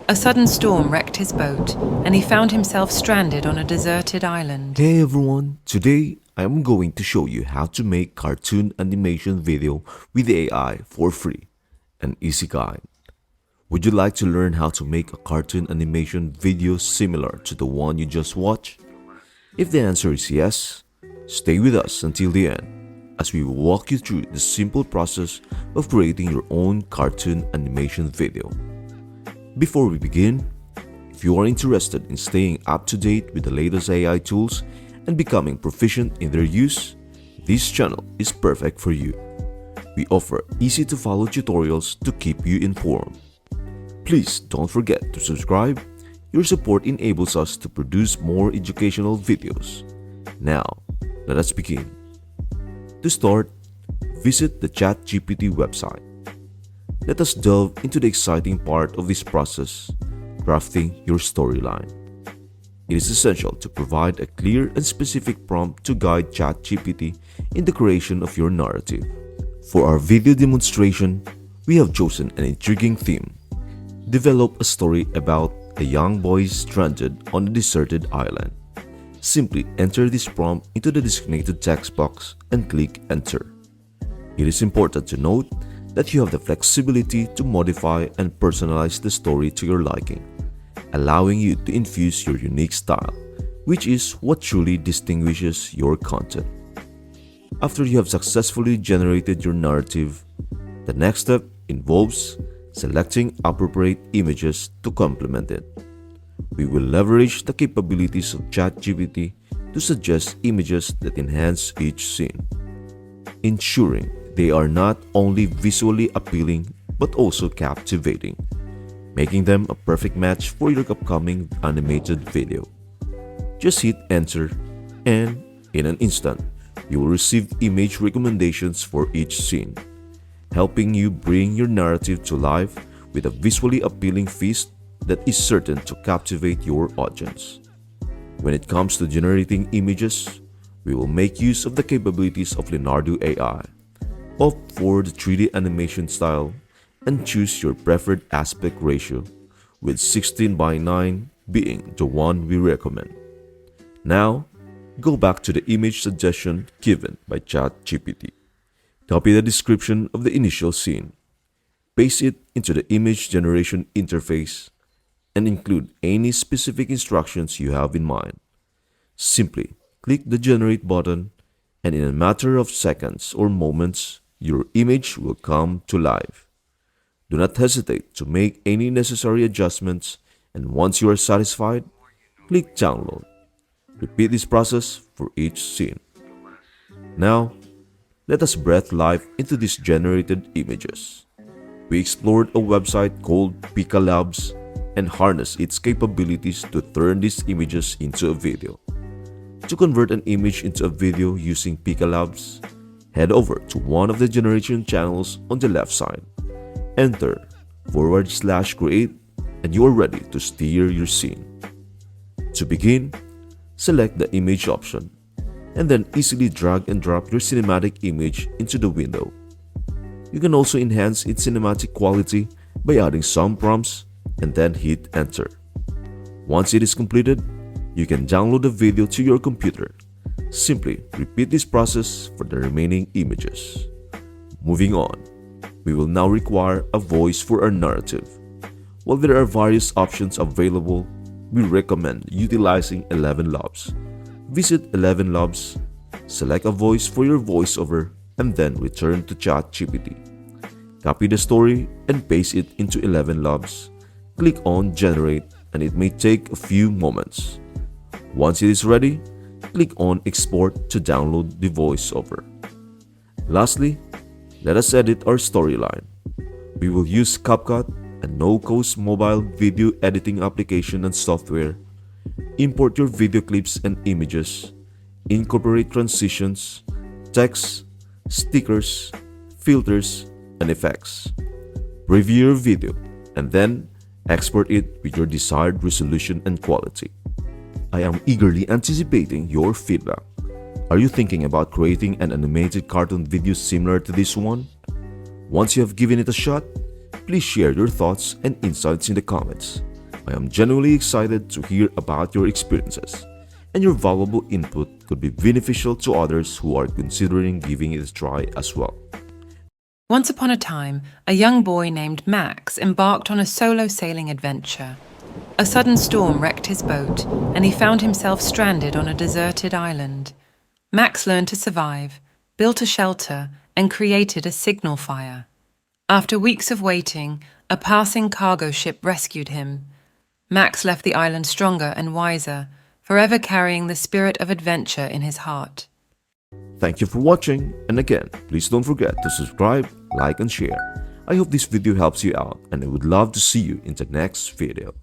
A sudden storm wrecked his boat, and he found himself stranded on a deserted island. Hey everyone, today I am going to show you how to make cartoon animation video with AI for free. An easy guide. Would you like to learn how to make a cartoon animation video similar to the one you just watched? If the answer is yes, stay with us until the end as we will walk you through the simple process of creating your own cartoon animation video. Before we begin, if you are interested in staying up to date with the latest AI tools and becoming proficient in their use, this channel is perfect for you. We offer easy to follow tutorials to keep you informed. Please don't forget to subscribe. Your support enables us to produce more educational videos. Now, let us begin. To start, visit the ChatGPT website. Let us delve into the exciting part of this process, crafting your storyline. It is essential to provide a clear and specific prompt to guide ChatGPT in the creation of your narrative. For our video demonstration, we have chosen an intriguing theme. Develop a story about a young boy stranded on a deserted island. Simply enter this prompt into the designated text box and click Enter. It is important to note that you have the flexibility to modify and personalize the story to your liking, allowing you to infuse your unique style, which is what truly distinguishes your content. After you have successfully generated your narrative, the next step involves selecting appropriate images to complement it. We will leverage the capabilities of ChatGPT to suggest images that enhance each scene, ensuring they are not only visually appealing but also captivating, making them a perfect match for your upcoming animated video. Just hit enter and in an instant, you will receive image recommendations for each scene, helping you bring your narrative to life with a visually appealing feast that is certain to captivate your audience. When it comes to generating images, we will make use of the capabilities of Leonardo AI. Opt for the 3D animation style and choose your preferred aspect ratio, with 16:9 being the one we recommend. Now, go back to the image suggestion given by ChatGPT. Copy the description of the initial scene, paste it into the image generation interface, and include any specific instructions you have in mind. Simply click the Generate button, and in a matter of seconds or moments, your image will come to life. Do not hesitate to make any necessary adjustments, and once you are satisfied, click Download. Repeat this process for each scene. Now, let us breathe life into these generated images. We explored a website called Pika Labs and harnessed its capabilities to turn these images into a video. To convert an image into a video using Pika Labs, head over to one of the generation channels on the left side. Enter /create and you are ready to steer your scene. To begin, select the image option and then easily drag and drop your cinematic image into the window. You can also enhance its cinematic quality by adding some prompts and then hit enter. Once it is completed, you can download the video to your computer. Simply repeat this process for the remaining images. Moving on, we will now require a voice for our narrative. While there are various options available, we recommend utilizing ElevenLabs. Visit ElevenLabs, select a voice for your voiceover, and then return to ChatGPT. Copy the story and paste it into ElevenLabs. Click on Generate, and it may take a few moments. Once it is ready, click on Export to download the voiceover. Lastly, let us edit our storyline. We will use CapCut, a no-code mobile video editing application and software. Import your video clips and images, incorporate transitions, text, stickers, filters, and effects. Preview your video, and then export it with your desired resolution and quality. I am eagerly anticipating your feedback. Are you thinking about creating an animated cartoon video similar to this one? Once you have given it a shot, please share your thoughts and insights in the comments. I am genuinely excited to hear about your experiences, and your valuable input could be beneficial to others who are considering giving it a try as well. Once upon a time, a young boy named Max embarked on a solo sailing adventure. A sudden storm wrecked his boat, and he found himself stranded on a deserted island. Max learned to survive, built a shelter, and created a signal fire. After weeks of waiting, a passing cargo ship rescued him. Max left the island stronger and wiser, forever carrying the spirit of adventure in his heart. Thank you for watching, and again, please don't forget to subscribe, like, and share. I hope this video helps you out, and I would love to see you in the next video.